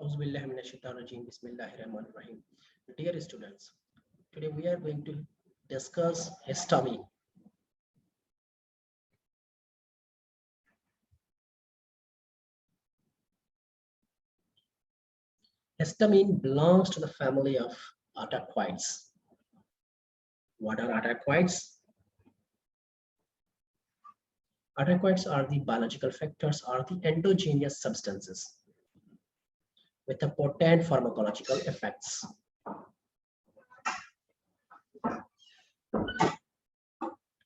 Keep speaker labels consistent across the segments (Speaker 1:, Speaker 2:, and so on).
Speaker 1: Bismillahirrahmanirrahim. Dear students, today we are going to discuss histamine. Histamine belongs to the family of attackoids. What are attackoids? Attackoids are the biological factors or the endogenous substances with a potent pharmacological effects.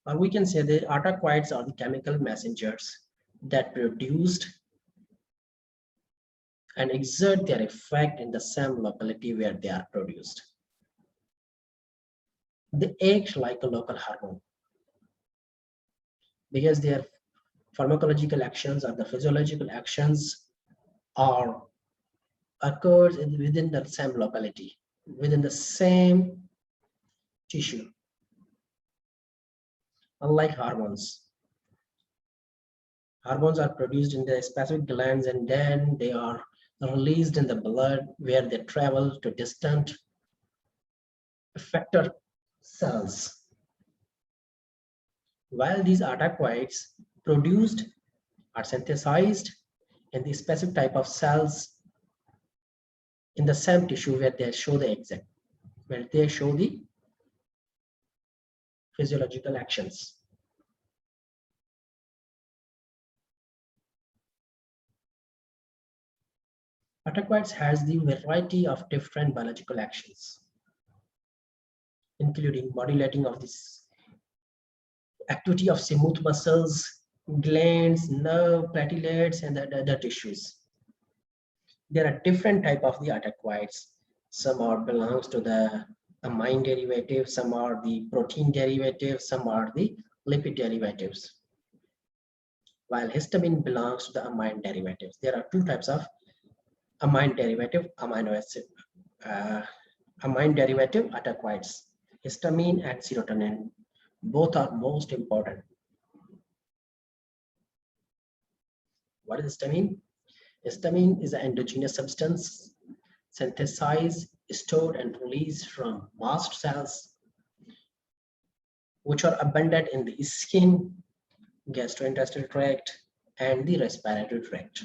Speaker 1: Or we can say the attackoids are the chemical messengers that produced and exert their effect in the same locality where they are produced. They act like a local hormone because their pharmacological actions or the physiological actions are occurs within the same locality, within the same tissue. Unlike hormones are produced in the specific glands and then they are released in the blood where they travel to distant effector cells. While these attackoids produced are synthesized in the specific type of cells in the same tissue where they show the physiological actions. Attackoids has the variety of different biological actions, including modulating of this activity of smooth muscles, glands, nerve, platelets, and the other tissues. There are different type of the attackoids. Some are belongs to the amine derivative, some are the protein derivatives, some are the lipid derivatives. While histamine belongs to the amine derivatives. There are two types of amine derivative amino acid, amine derivative attackoids, histamine and serotonin. Both are most important. What is histamine? Histamine is an endogenous substance synthesized, stored, and released from mast cells, which are abundant in the skin, gastrointestinal tract, and the respiratory tract.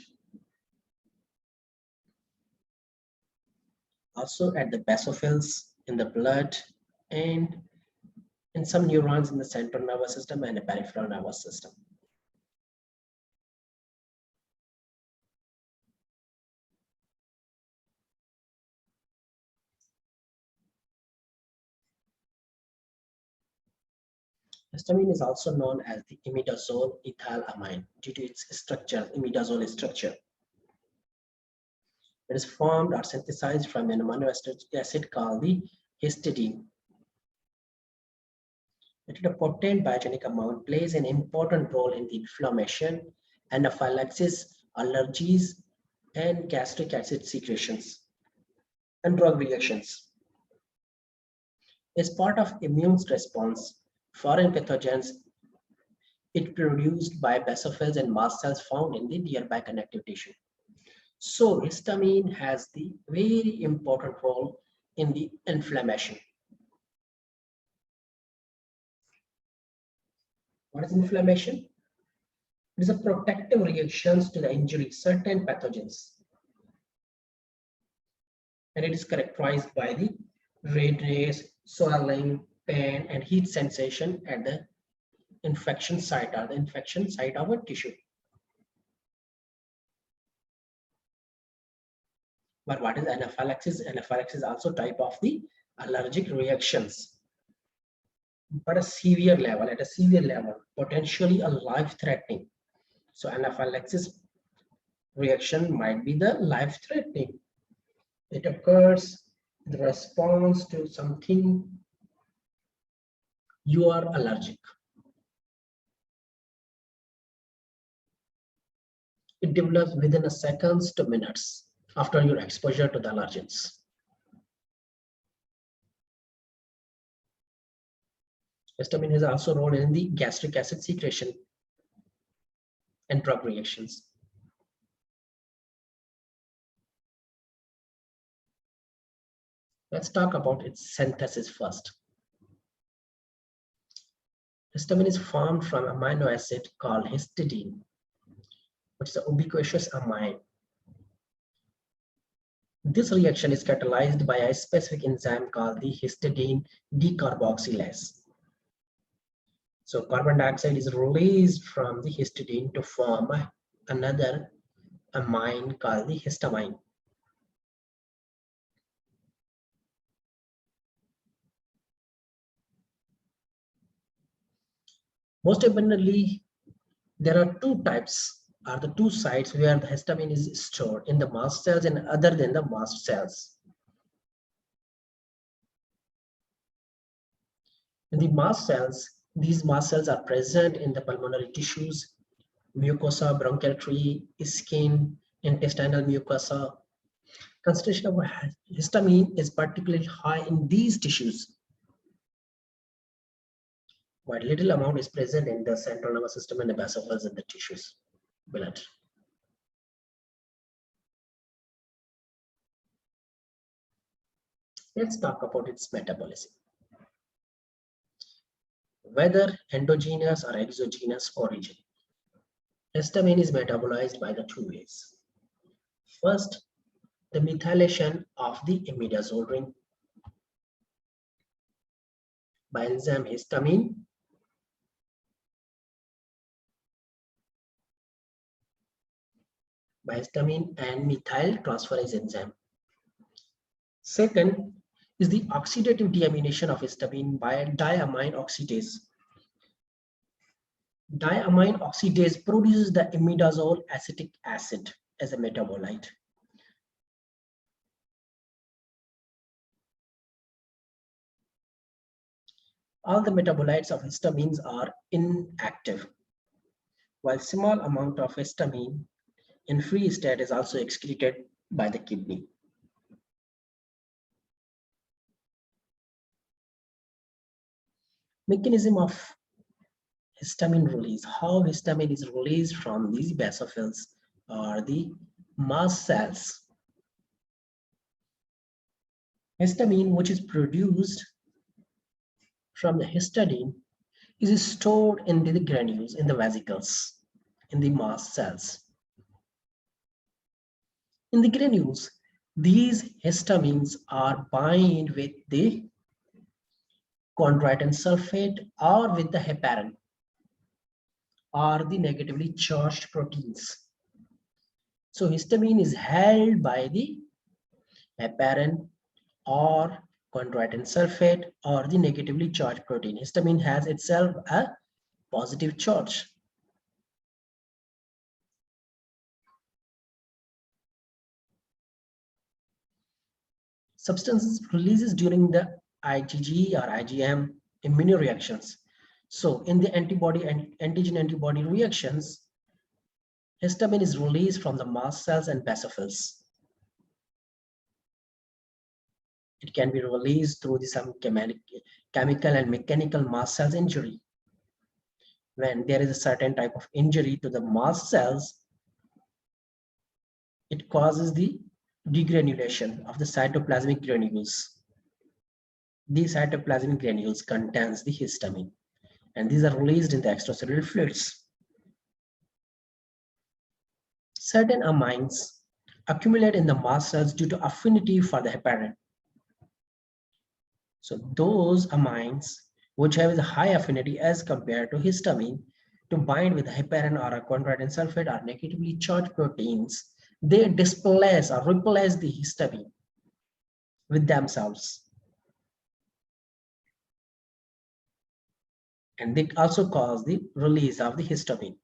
Speaker 1: Also at the basophils in the blood and in some neurons in the central nervous system and the peripheral nervous system. Histamine is also known as the imidazole ethylamine due to its structure, imidazole structure. It is formed or synthesized from an amino acid called the histidine. It is a potent biogenic amount, plays an important role in the inflammation, anaphylaxis, allergies, and gastric acid secretions, and drug reactions. As part of immune response, foreign pathogens it produced by basophils and mast cells found in the nearby connective tissue. So histamine has the very important role in the inflammation. What is inflammation? It is a protective reactions to the injury certain pathogens. And it is characterized by the redness, swelling, pain, and heat sensation at the infection site or the infection site of a tissue. But what is anaphylaxis? Anaphylaxis is also type of the allergic reactions, but at a severe level, potentially a life-threatening. So anaphylaxis reaction might be the life-threatening. It occurs in response to something you are allergic. It develops within a seconds to minutes after your exposure to the allergens. Histamine has also role in the gastric acid secretion and drug reactions. Let's talk about its synthesis first. Histamine is formed from amino acid called histidine, which is a ubiquitous amine. This reaction is catalyzed by a specific enzyme called the histidine decarboxylase. So carbon dioxide is released from the histidine to form another amine called the histamine. Most abundantly, there are two types, are the two sites where the histamine is stored, in the mast cells and other than the mast cells. In the mast cells, these mast cells are present in the pulmonary tissues, mucosa, bronchial tree, skin, intestinal mucosa. Concentration of histamine is particularly high in these tissues, while little amount is present in the central nervous system and the basophils in the tissues blood. Let's talk about its metabolism. Whether endogenous or exogenous origin, histamine is metabolized by the two ways. First, the methylation of the imidazole ring by enzyme histamine and methyl transferase enzyme. Second is the oxidative deamination of histamine by diamine oxidase. Diamine oxidase produces the imidazole acetic acid as a metabolite. All the metabolites of histamines are inactive, while small amount of histamine in free state is also excreted by the kidney. Mechanism of histamine release. How histamine is released from these basophils or the mast cells. Histamine, which is produced from the histidine, is stored in the granules in the vesicles in the mast cells. In the granules, these histamines are bind with the chondroitin sulfate or with the heparin or the negatively charged proteins. So histamine is held by the heparin or chondroitin sulfate or the negatively charged protein. Histamine has itself a positive charge. Substances releases during the IgG or IgM immunoreactions. So in the antibody and antigen antibody reactions, histamine is released from the mast cells and basophils. It can be released through some chemical and mechanical mast cells injury. When there is a certain type of injury to the mast cells, it causes the degranulation of the cytoplasmic granules. These cytoplasmic granules contains the histamine, and these are released in the extracellular fluids. Certain amines accumulate in the mast cells due to affinity for the heparin. So those amines which have a high affinity as compared to histamine to bind with heparin or a chondroitin sulfate or negatively charged proteins, they displace or replace the histamine with themselves. And they also cause the release of the histamine.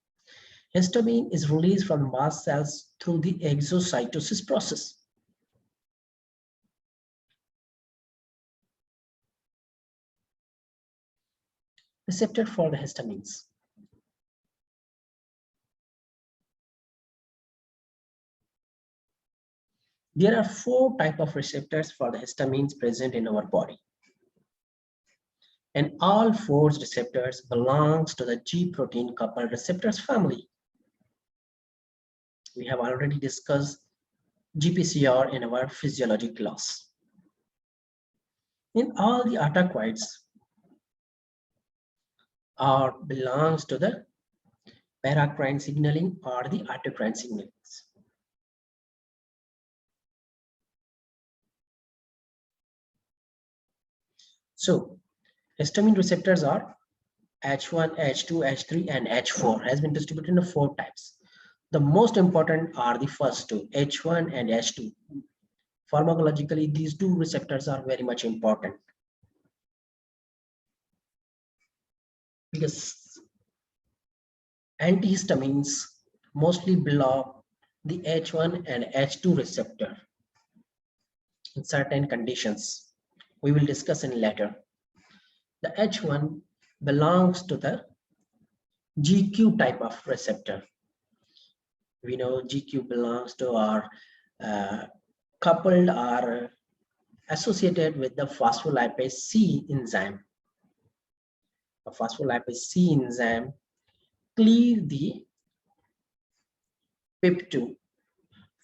Speaker 1: Histamine is released from mast cells through the exocytosis process. Receptor for the histamines. There are 4 types of receptors for the histamines present in our body. And all 4 receptors belongs to the G protein coupled receptors family. We have already discussed GPCR in our physiology class. In all the attackoids are belongs to the paracrine signaling or the autocrine signaling. So histamine receptors are H1, H2, H3, and H4 has been distributed into 4 types. The most important are the first two, H1 and H2. Pharmacologically, these two receptors are very much important because antihistamines mostly block the H1 and H2 receptor in certain conditions. We will discuss in later. The H1 belongs to the GQ type of receptor. We know GQ belongs to our coupled or associated with the phospholipase C enzyme. The phospholipase C enzyme clear the PIP2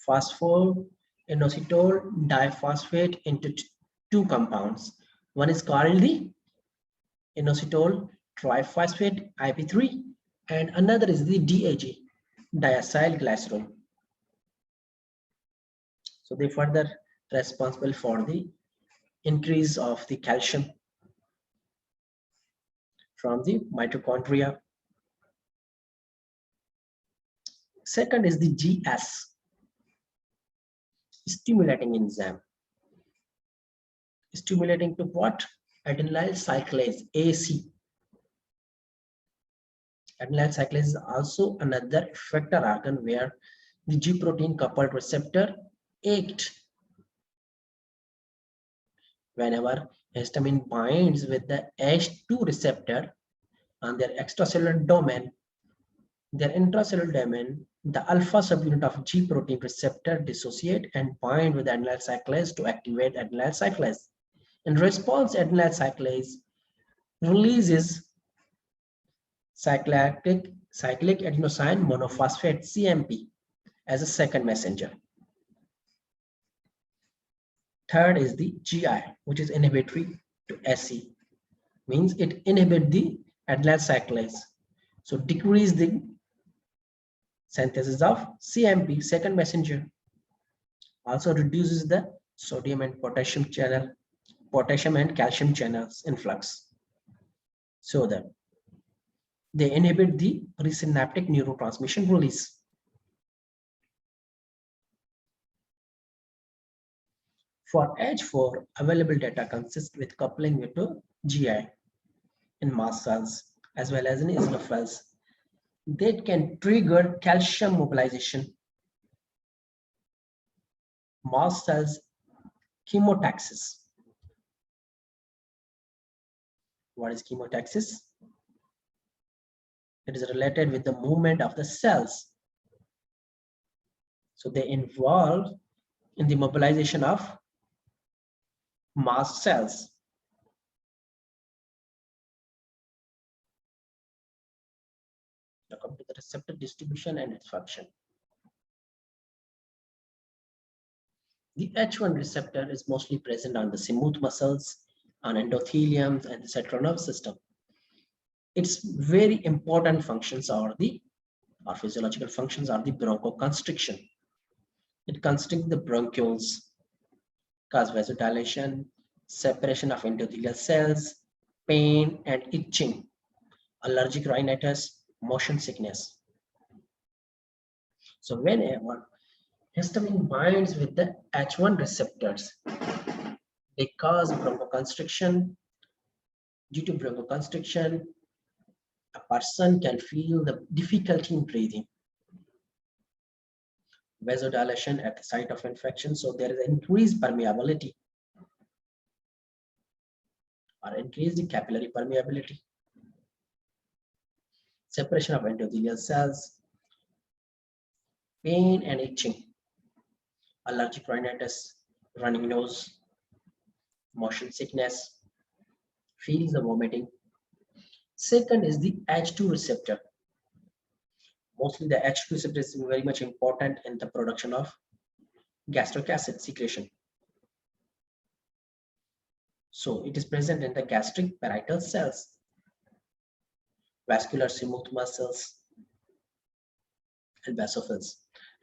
Speaker 1: phosphorinositol diphosphate into two compounds. One is called the inositol triphosphate IP3 and another is the DAG, diacyl glycerol. So they further responsible for the increase of the calcium from the mitochondria. Second is the GS, stimulating enzyme. Stimulating to what? Adenylyl cyclase, AC. Adenylyl cyclase is also another effector organ where the G protein coupled receptor act. Whenever histamine binds with the H2 receptor on their extracellular domain, their intracellular domain, the alpha subunit of G protein receptor dissociate and bind with adenylyl cyclase to activate adenylyl cyclase. In response, adenylyl cyclase releases cyclic adenosine monophosphate CMP as a second messenger. Third is the GI, which is inhibitory to SE, means it inhibits the adenylyl cyclase, so decrease the synthesis of CMP, second messenger. Also reduces the sodium and potassium channel, potassium and calcium channels influx, so that they inhibit the presynaptic neurotransmission release. For H4, available data consists with coupling with GI in mast cells as well as in eosinophils that can trigger calcium mobilization, mast cells chemotaxis. What is chemotaxis? It is related with the movement of the cells. So they involve in the mobilization of mast cells. Now come to the receptor distribution and its function. The H1 receptor is mostly present on the smooth muscles, on endothelium and the central nervous system. Its very important functions are the, or physiological functions are the bronchoconstriction. It constricts the bronchioles, cause vasodilation, separation of endothelial cells, pain and itching, allergic rhinitis, motion sickness. So whenever histamine binds with the H1 receptors, they cause bronchoconstriction. Due to bronchoconstriction, a person can feel the difficulty in breathing, vasodilation at the site of infection, so there is increased permeability or increased capillary permeability, separation of endothelial cells, pain and itching, allergic rhinitis, running nose, motion sickness, feels the vomiting. Second is the H2 receptor. Mostly the H2 receptor is very much important in the production of gastric acid secretion. So it is present in the gastric parietal cells, vascular smooth muscles, and basophils.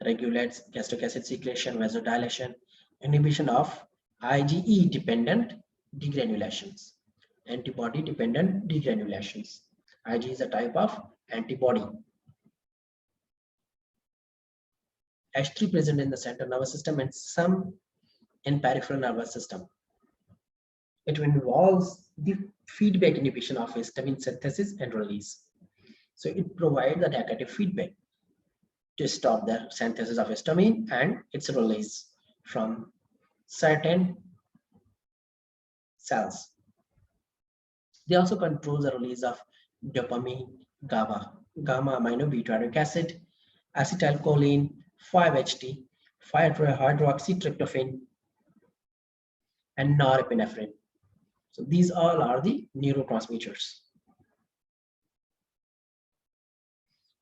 Speaker 1: Regulates gastric acid secretion, vasodilation, inhibition of IgE dependent degranulations, antibody dependent degranulations. IgE is a type of antibody. H3 present in the central nervous system and some in peripheral nervous system. It involves the feedback inhibition of histamine synthesis and release. So it provides the negative feedback to stop the synthesis of histamine and its release from certain cells. They also control the release of dopamine, gamma amino butyric acid, acetylcholine, 5-HT, 5-hydroxytryptophan, and norepinephrine. So these all are the neurotransmitters.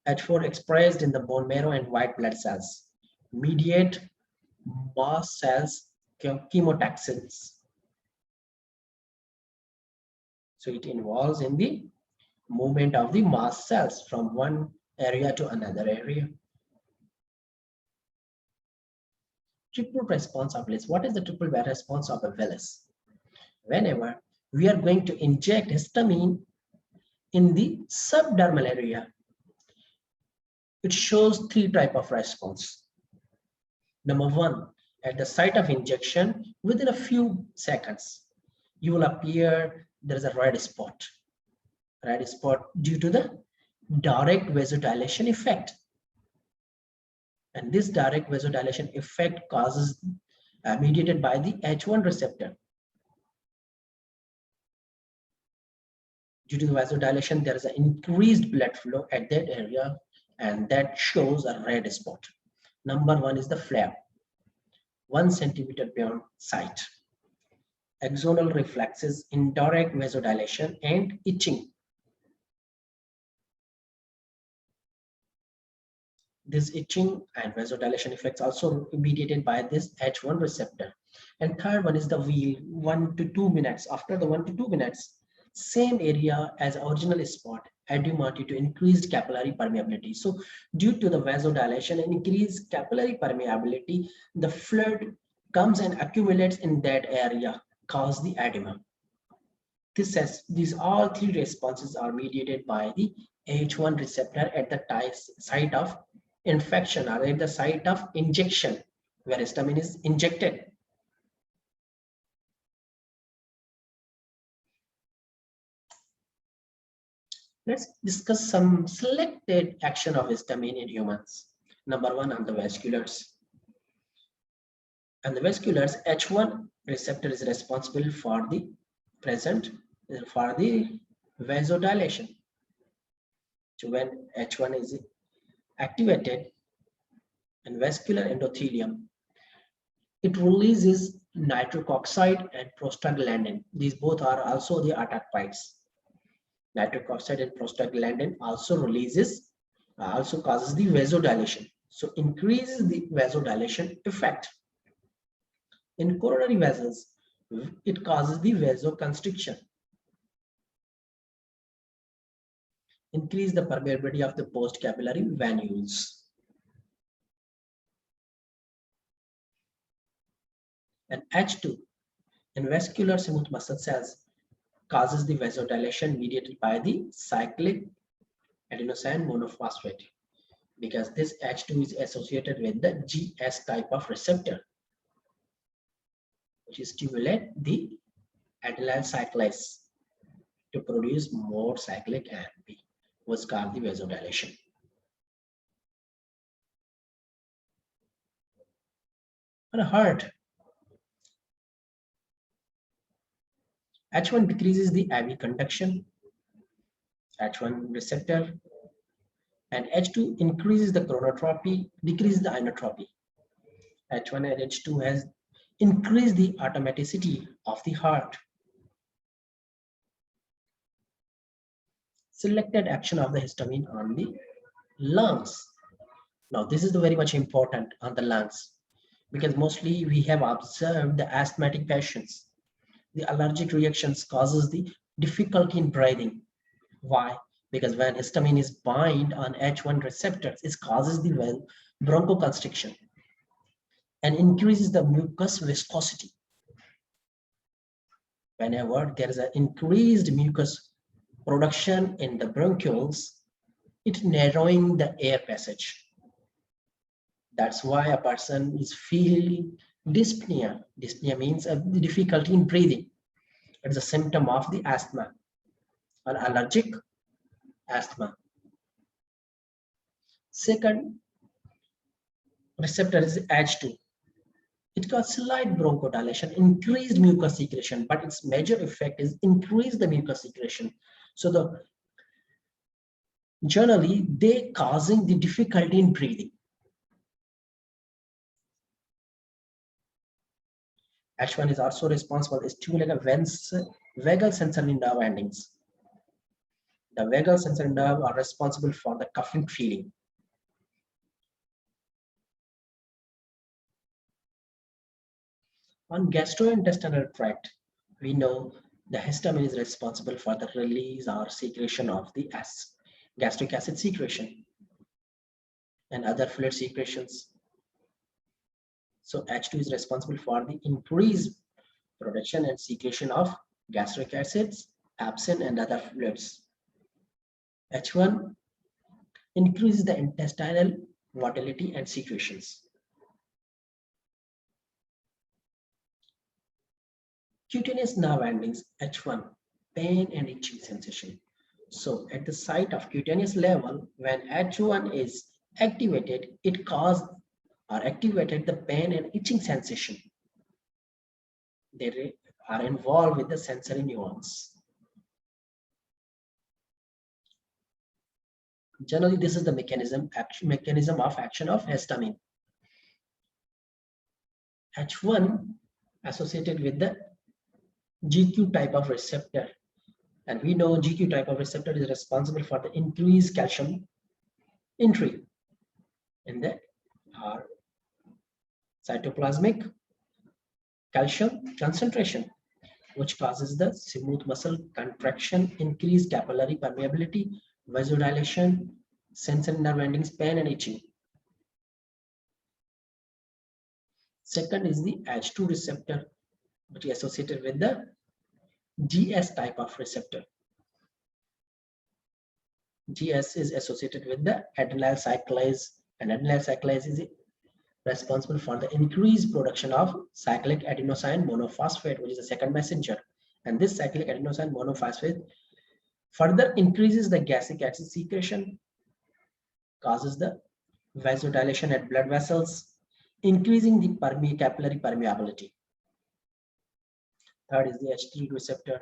Speaker 1: H4 expressed in the bone marrow and white blood cells, mediate mast cells chemotaxins. So it involves in the movement of the mast cells from one area to another area. Triple response of Willis. What is the triple response of a Willis? Whenever we are going to inject histamine in the subdermal area, it shows three types of response. Number one, at the site of injection, within a few seconds, you will appear there is a red spot due to the direct vasodilation effect. And this direct vasodilation effect causes mediated by the H1 receptor. Due to the vasodilation, there is an increased blood flow at that area, and that shows a red spot. Number one is the flare, 1 centimeter beyond sight. Axonal reflexes, indirect vasodilation, and itching. This itching and vasodilation effects also mediated by this H1 receptor. And third one is the wheel, 1 to 2 minutes. After the 1 to 2 minutes, same area as original spot, adumati to increased capillary permeability. So due to the vasodilation and increased capillary permeability, the fluid comes and accumulates in that area, cause the edema. These all three responses are mediated by the H1 receptor at the site of infection or at the site of injection where histamine is injected. Let's discuss some selected action of histamine in humans. Number one, on the vasculars. And the vasculars, H1 receptor is responsible for the vasodilation. So when H1 is activated in vascular endothelium, it releases nitric oxide and prostaglandin. These both are also the attactoids. Nitric oxide and prostaglandin also causes the vasodilation. So increases the vasodilation effect. In coronary vessels, it causes the vasoconstriction. Increase the permeability of the postcapillary vanules. And H2 in vascular smooth muscle cells causes the vasodilation mediated by the cyclic adenosine monophosphate, because this H2 is associated with the GS type of receptor, which stimulate the adenyl cyclase to produce more cyclic AMP, which cause the vasodilation. For the heart, H1 decreases the IV conduction, H1 receptor, and H2 increases the chronotropy, decreases the inotropy. H1 and H2 has increased the automaticity of the heart. Selected action of the histamine on the lungs. Now this is very much important on the lungs, because mostly we have observed the asthmatic patients. The allergic reactions causes the difficulty in breathing. Why? Because when histamine is bind on H1 receptors, it causes the bronchoconstriction and increases the mucus viscosity. Whenever there is an increased mucus production in the bronchioles, it narrowing the air passage. That's why a person is feeling dyspnea. Dyspnea means a difficulty in breathing. It's a symptom of the asthma, an allergic asthma. Second receptor is H2. It causes slight bronchodilation, increased mucus secretion, but its major effect is increase the mucus secretion. So generally they causing the difficulty in breathing. H1 is also responsible for stimulating vagal sensory nerve endings. The vagal sensory nerve are responsible for the coughing feeling. On gastrointestinal tract, we know the histamine is responsible for the release or secretion of the gastric acid secretion and other fluid secretions. So H2 is responsible for the increased production and secretion of gastric acids, abscin, and other fluids. H1 increases the intestinal motility and secretions. Cutaneous nerve endings, H1, pain and itching sensation. So at the site of cutaneous level, when H1 is activated, it causes or activated the pain and itching sensation. They are involved with the sensory neurons. Generally, this is the mechanism of action of histamine. H1 associated with the GQ type of receptor, and we know GQ type of receptor is responsible for the increased calcium entry in the cytoplasmic calcium concentration, which causes the smooth muscle contraction, increased capillary permeability, vasodilation, sensory nerve endings, pain and itching. Second is the H2 receptor, which is associated with the GS type of receptor. GS is associated with the adrenyl cyclase, and adrenyl cyclase is responsible for the increased production of cyclic adenosine monophosphate, which is the second messenger. And this cyclic adenosine monophosphate further increases the gastric acid secretion, causes the vasodilation at blood vessels, increasing the capillary permeability. Third is the H3 receptor,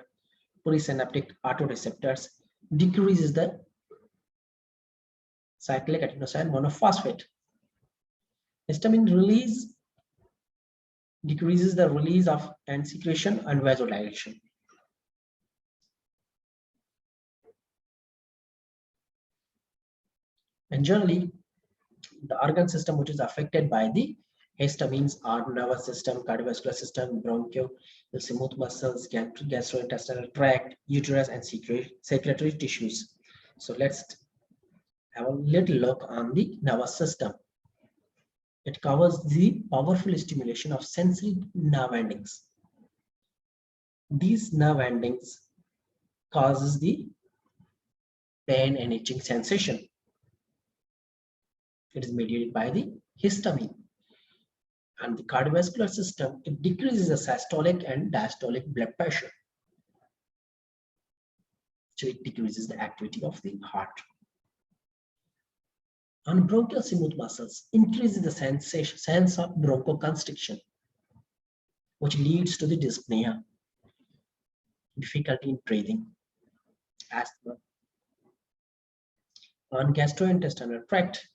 Speaker 1: presynaptic autoreceptors, decreases the cyclic adenosine monophosphate. Histamine release decreases the release of and secretion and vasodilation. And generally, the organ system which is affected by the histamines are nervous system, cardiovascular system, bronchial, the smooth muscles, gastrointestinal tract, uterus, and secretory tissues. So let's have a little look on the nervous system. It covers the powerful stimulation of sensory nerve endings. These nerve endings causes the pain and itching sensation. It is mediated by the histamine. And the cardiovascular system, it decreases the systolic and diastolic blood pressure. So it decreases the activity of the heart. And bronchial smooth muscles increases the sense of bronchoconstriction, which leads to the dyspnea, difficulty in breathing, asthma. On gastrointestinal tract,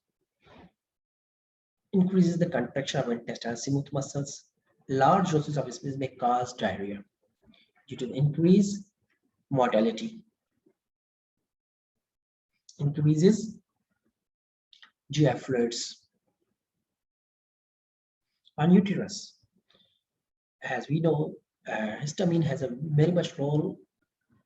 Speaker 1: increases the contraction of intestinal smooth muscles. Large doses of space may cause diarrhea due to the increased mortality. Increases GI fluids. On uterus, as we know, Histamine has a very much role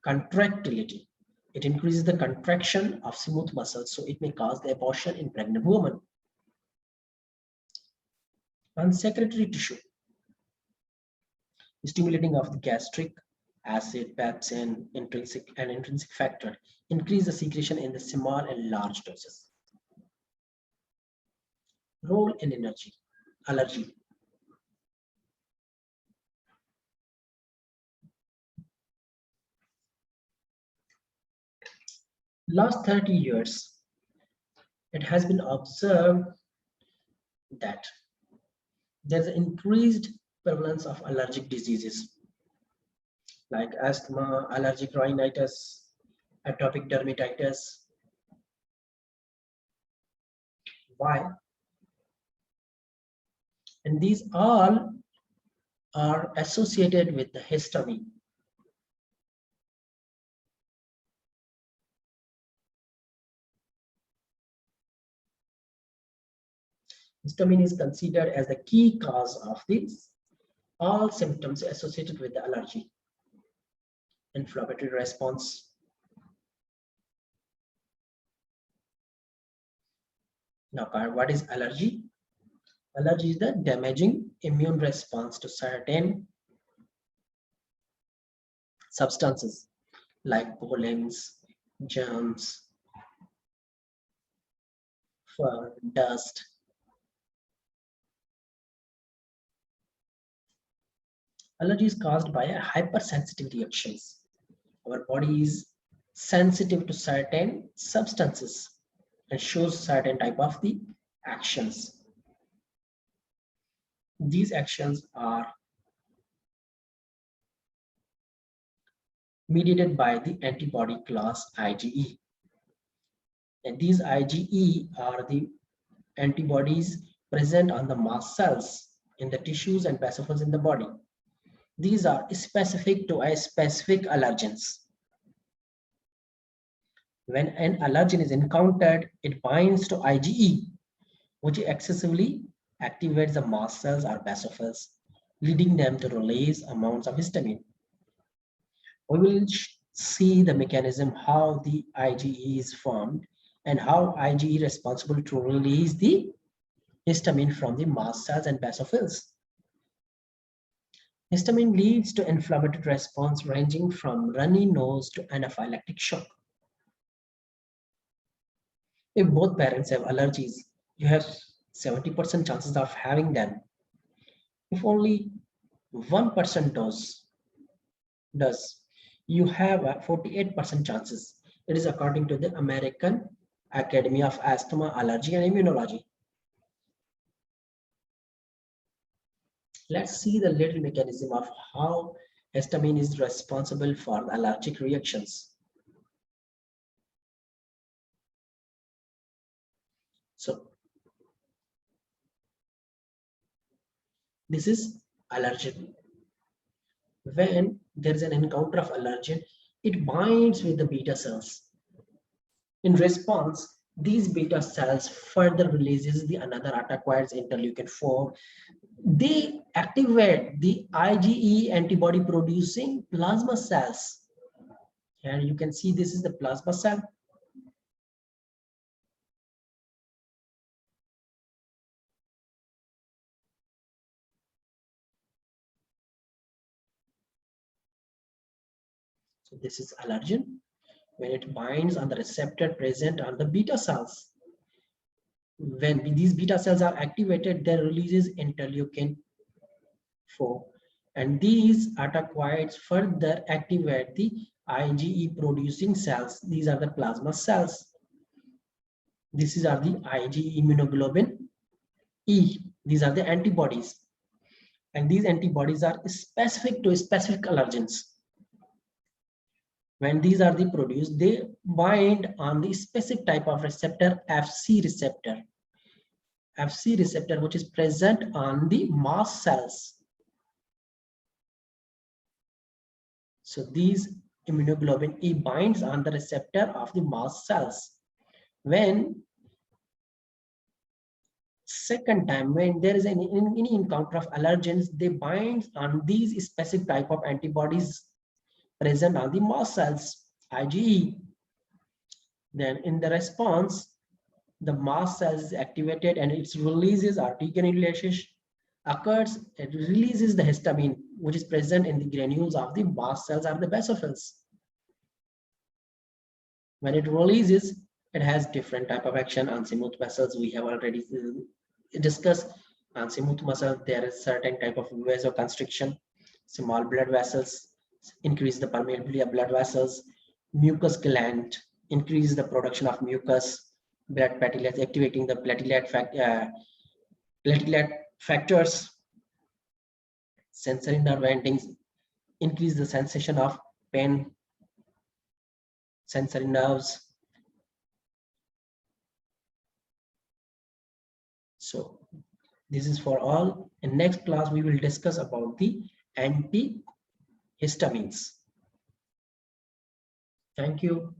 Speaker 1: contractility. It increases the contraction of smooth muscles, so it may cause the abortion in pregnant women. On secretory tissue, stimulating of the gastric acid, pepsin, intrinsic factor increase the secretion in the small and large doses. Role in allergy. Last 30 years, it has been observed that there's an increased prevalence of allergic diseases like asthma, allergic rhinitis, atopic dermatitis. Why? And these all are associated with the histamine. Histamine is considered as the key cause of these all symptoms associated with the allergy. Inflammatory response. Now, what is allergy? Allergy is the damaging immune response to certain substances like pollens, germs, fur, dust. Allergy is caused by a hypersensitive reactions. Our body is sensitive to certain substances and shows certain type of the actions. These actions are mediated by the antibody class IgE. And these IgE are the antibodies present on the mast cells in the tissues and basophils in the body. These are specific to a specific allergens. When an allergen is encountered, it binds to IgE, which excessively activates the mast cells or basophils, leading them to release amounts of histamine. We will see the mechanism how the IgE is formed and how IgE is responsible to release the histamine from the mast cells and basophils. Histamine leads to inflammatory response ranging from runny nose to anaphylactic shock. If both parents have allergies, you have 70% chances of having them. If only one person does, you have a 48% chances. It is according to the American Academy of Asthma, Allergy and Immunology. Let's see the little mechanism of how histamine is responsible for the allergic reactions. So, this is allergen. When there is an encounter of allergen, it binds with the beta cells. In response, these beta cells further releases the another acquired interleukin-4. They activate the IgE antibody producing plasma cells. And you can see this is the plasma cell. So this is allergen. When it binds on the receptor present on the beta cells. When these beta cells are activated, they releases interleukin-4. And these attacquides further activate the IgE producing cells. These are the plasma cells. These are the IgE immunoglobulin E. These are the antibodies. And these antibodies are specific to specific allergens. When these are the produced, they bind on the specific type of receptor, Fc receptor. Fc receptor, which is present on the mast cells. So these immunoglobulin E binds on the receptor of the mast cells. When Second time, when there is any encounter of allergens, they bind on these specific type of antibodies present on the mast cells, IgE. Then in the response, the mast cells is activated and it releases articulation occurs. It releases the histamine, which is present in the granules of the mast cells or the basophils. When it releases, it has different type of action on smooth vessels. We have already discussed on smooth muscle. There is certain type of vasoconstriction, small blood vessels, increase the permeability of blood vessels, mucus gland, increase the production of mucus, blood platelets, activating the platelet factors, sensory nerve endings, increase the sensation of pain, sensory nerves. So this is for all. In next class, we will discuss about the antihistamines. Thank you.